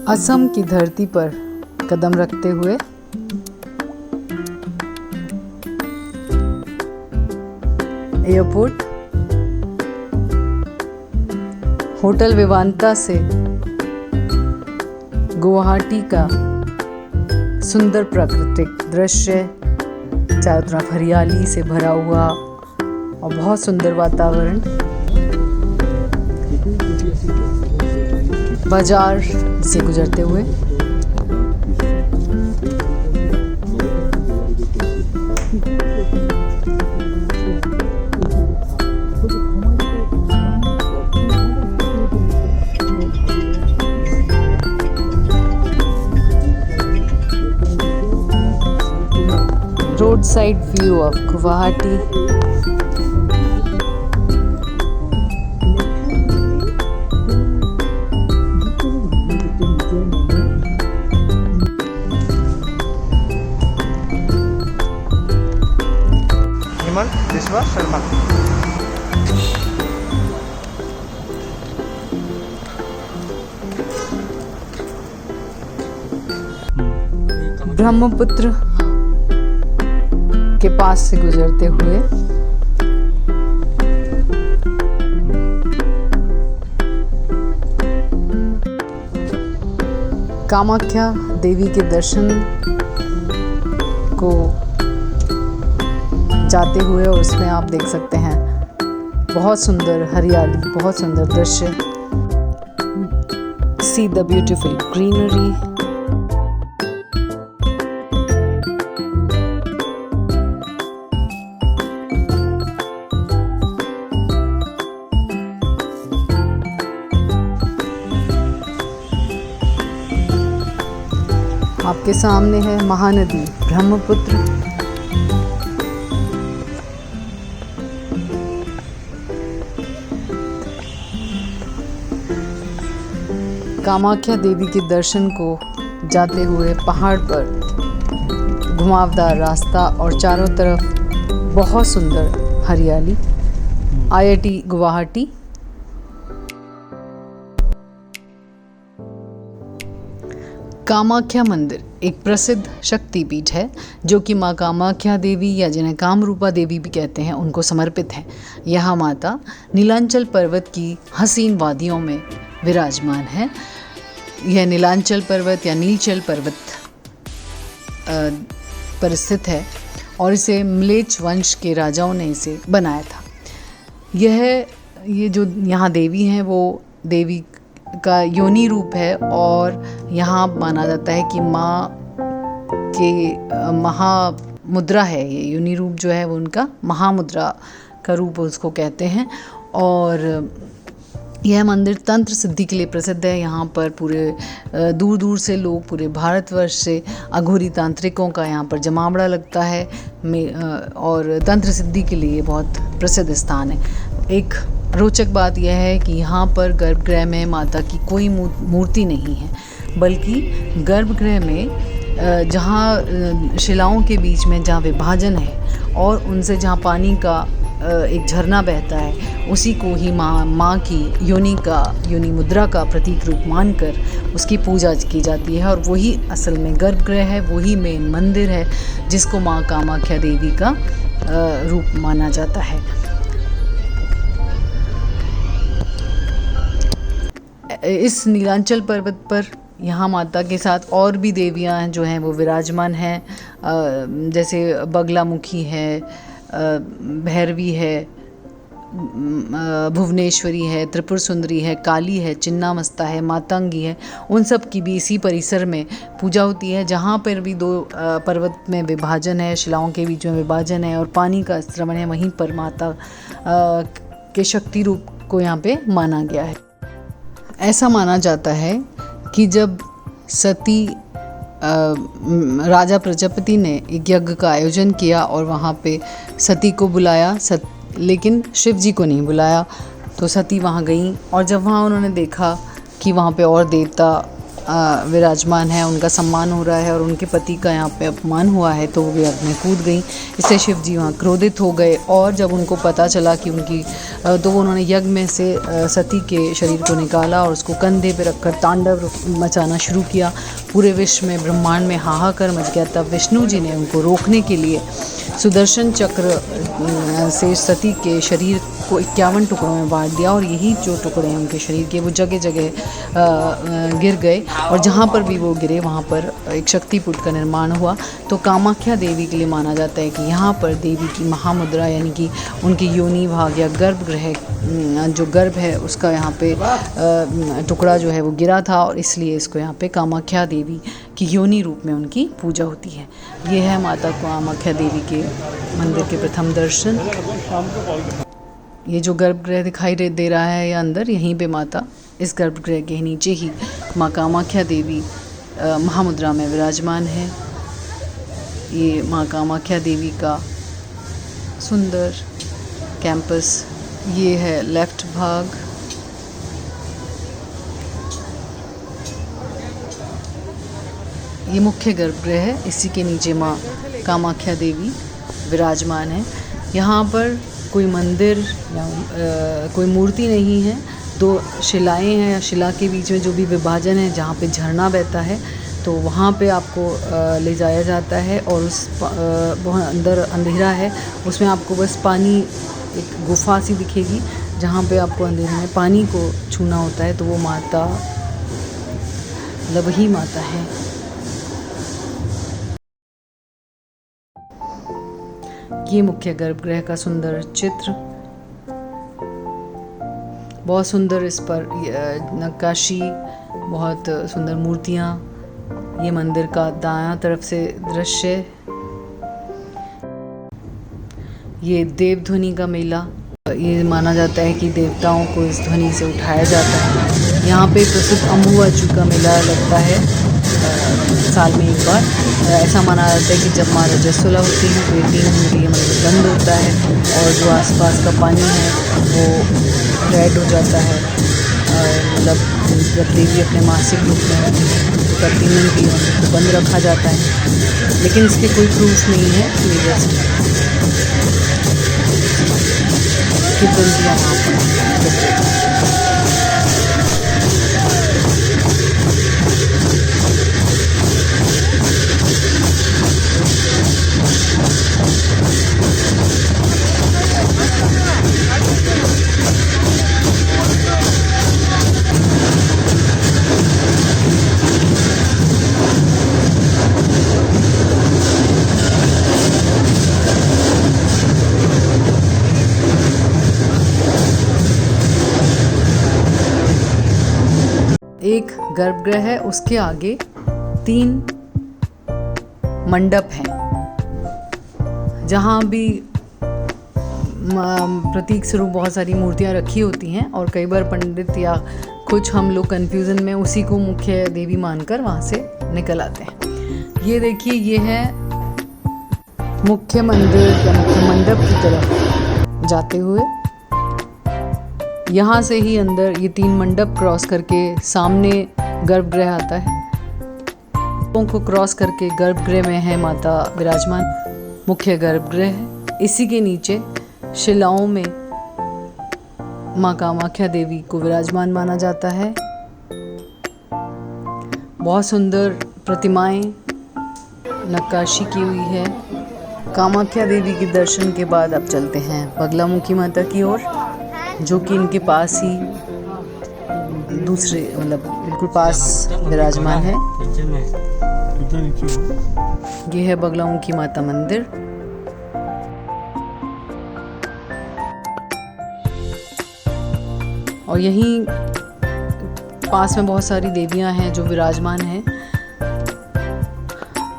असम की धरती पर कदम रखते हुए एयरपोर्ट, होटल विवांता से गुवाहाटी का सुंदर प्राकृतिक दृश्य, चारों तरफ हरियाली से भरा हुआ और बहुत सुंदर वातावरण, बाजार से गुजरते हुए roadside view of Guwahati. Himal Biswa Sharma. Brahmaputra के पास से गुजरते हुए कामाख्या देवी के दर्शन को जाते हुए, और उसमें आप देख सकते हैं बहुत सुंदर हरियाली, बहुत सुंदर दृश्य। See the beautiful greenery. आपके सामने है महानदी ब्रह्मपुत्र। कामाख्या देवी के दर्शन को जाते हुए पहाड़ पर घुमावदार रास्ता और चारों तरफ बहुत सुंदर हरियाली। IIT गुवाहाटी। कामाख्या मंदिर एक प्रसिद्ध शक्तिपीठ है जो कि माँ कामाख्या देवी या जिन्हें कामरूपा देवी भी कहते हैं उनको समर्पित है। यह माता नीलांचल पर्वत की हसीन वादियों में विराजमान है। यह नीलांचल पर्वत या नीलचल पर्वत पर स्थित है और इसे म्लेच्छ वंश के राजाओं ने इसे बनाया था। ये जो यहाँ देवी हैं वो देवी का योनि रूप है और यहाँ माना जाता है कि माँ के महामुद्रा है। ये योनि रूप जो है वो उनका महामुद्रा का रूप उसको कहते हैं। और यह मंदिर तंत्र सिद्धि के लिए प्रसिद्ध है। यहाँ पर पूरे दूर दूर से लोग, पूरे भारतवर्ष से अघोरी तांत्रिकों का यहाँ पर जमावड़ा लगता है और तंत्र सिद्धि के लिए बहुत प्रसिद्ध स्थान है। एक रोचक बात यह है कि यहाँ पर गर्भगृह में माता की कोई मूर्ति नहीं है, बल्कि गर्भगृह में जहाँ शिलाओं के बीच में जहाँ विभाजन है और उनसे जहाँ पानी का एक झरना बहता है, उसी को ही माँ की योनि मुद्रा का प्रतीक रूप मानकर उसकी पूजा की जाती है। और वही असल में गर्भगृह है, वही मेन मंदिर है जिसको माँ कामाख्या देवी का रूप माना जाता है। इस नीलांचल पर्वत पर यहाँ माता के साथ और भी देवियाँ जो हैं वो विराजमान हैं, जैसे बगलामुखी है, भैरवी है, भुवनेश्वरी है, त्रिपुर सुंदरी है, काली है, चिन्नामस्ता है, मातंगी है। उन सब की भी इसी परिसर में पूजा होती है। जहाँ पर भी दो पर्वत में विभाजन है, शिलाओं के बीच में विभाजन है और पानी का स्रवण है, वहीं पर माता के शक्ति रूप को यहाँ पे माना गया है। ऐसा माना जाता है कि जब सती राजा प्रजापति ने एक यज्ञ का आयोजन किया और वहाँ पे सती को बुलाया, लेकिन शिव जी को नहीं बुलाया, तो सती वहाँ गई और जब वहाँ उन्होंने देखा कि वहाँ पे और देवता विराजमान है, उनका सम्मान हो रहा है और उनके पति का यहाँ पे अपमान हुआ है, तो वे यज्ञ में कूद गई। इससे शिव जी वहाँ क्रोधित हो गए और जब उनको पता चला कि उनकी तो उन्होंने यज्ञ में से सती के शरीर को निकाला और उसको कंधे पे रखकर तांडव मचाना शुरू किया। पूरे विश्व में, ब्रह्मांड में हाहाकार मच गया। तब विष्णु जी ने उनको रोकने के लिए सुदर्शन चक्र से सती के शरीर को 51 टुकड़ों में बांट दिया और यही जो टुकड़े हैं उनके शरीर के, वो जगह जगह गिर गए और जहाँ पर भी वो गिरे वहाँ पर एक शक्तिपीठ का निर्माण हुआ। तो कामाख्या देवी के लिए माना जाता है कि यहाँ पर देवी की महामुद्रा यानी कि उनकी योनि भाग या गर्भगृह जो गर्भ है उसका यहाँ पे टुकड़ा जो है वो गिरा था और इसलिए इसको यहाँ पे कामाख्या देवी की योनि रूप में उनकी पूजा होती है। ये है माता कामाख्या देवी के मंदिर के प्रथम दर्शन। ये जो गर्भगृह दिखाई दे रहा है या अंदर, यहीं पे माता, इस गर्भगृह के नीचे ही माँ कामाख्या देवी महामुद्रा में विराजमान है। ये माँ कामाख्या देवी का सुंदर कैंपस, ये है लेफ्ट भाग। ये मुख्य गर्भगृह है, इसी के नीचे माँ कामाख्या देवी विराजमान है। यहाँ पर कोई मंदिर या कोई मूर्ति नहीं है, 2 शिलाएं हैं। शिला के बीच में जो भी विभाजन है जहाँ पे झरना बहता है, तो वहाँ पे आपको ले जाया जाता है और उस बहुत अंदर अंधेरा है, उसमें आपको बस पानी, एक गुफा सी दिखेगी जहाँ पे आपको अंधेरे में पानी को छूना होता है। तो वो माता, मतलब वही माता है। ये मुख्य गर्भगृह का सुंदर चित्र, बहुत सुंदर, इस पर नक्काशी, बहुत सुंदर मूर्तियाँ। ये मंदिर का दायां तरफ से दृश्य। ये देवध्वनि का मेला, ये माना जाता है कि देवताओं को इस ध्वनि से उठाया जाता है। यहाँ पे प्रसिद्ध अम्बुबाचू का मेला लगता है साल में एक बार। ऐसा माना जाता है कि जब माँ रजस्वला होती है तो 3 दिन के लिए मंदिर बंद होता है और जो आसपास का पानी है वो रेड हो जाता है। मतलब जब देवी अपने मासिक रूप में रहती है तो 3 दिन के लिए मंदिर को बंद रखा जाता है, लेकिन इसके कोई प्रूफ नहीं है। ये जस्ट किबंदियाँ वहाँ पर। एक गर्भगृह है, उसके आगे 3 मंडप हैं जहाँ भी प्रतीक स्वरूप बहुत सारी मूर्तियाँ रखी होती हैं और कई बार पंडित या कुछ हम लोग कंफ्यूजन में उसी को मुख्य देवी मानकर वहाँ से निकल आते हैं। ये देखिए, ये है मुख्य मंदिर या मुख्य मंडप की तरफ जाते हुए। यहाँ से ही अंदर ये 3 मंडप क्रॉस करके सामने गर्भगृह आता है। को क्रॉस करके गर्भगृह में है माता विराजमान, मुख्य गर्भगृह है। इसी के नीचे शिलाओं में माँ कामाख्या देवी को विराजमान माना जाता है। बहुत सुंदर प्रतिमाएं नक्काशी की हुई है। कामाख्या देवी के दर्शन के बाद अब चलते हैं बगलामुखी माता की ओर, जो कि इनके पास ही दूसरे, मतलब बिल्कुल पास विराजमान है। ये है बगलामुखी माता मंदिर। और यहीं पास में बहुत सारी देवियां हैं जो विराजमान हैं।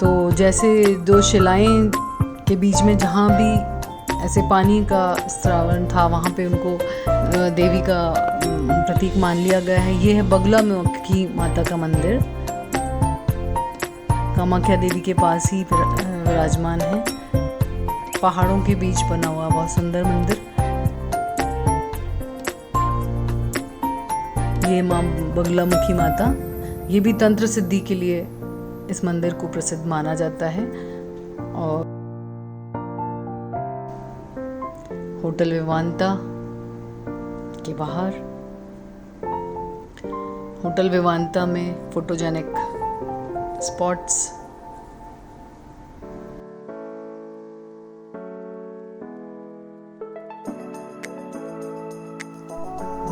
तो जैसे 2 शिलाएं के बीच में जहाँ भी ऐसे पानी का स्रावन था, वहाँ पे उनको देवी का प्रतीक मान लिया गया है। ये है बगलामुखी माता का मंदिर, कामाख्या देवी के पास ही विराजमान है। पहाड़ों के बीच बना हुआ बहुत सुंदर मंदिर। ये माँ बगलामुखी माता ये भी तंत्र सिद्धि के लिए इस मंदिर को प्रसिद्ध माना जाता है। और होटल विवांता के बाहर, होटल विवांता में photogenic spots,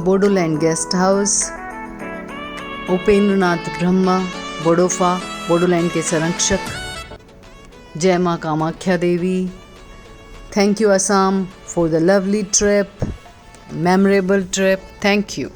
Bodoland guest house, Upendranath Brahma Bodofa, Bodoland के संरक्षक, जय माँ कामाख्या देवी। Thank you Assam for the lovely trip, memorable trip. Thank you.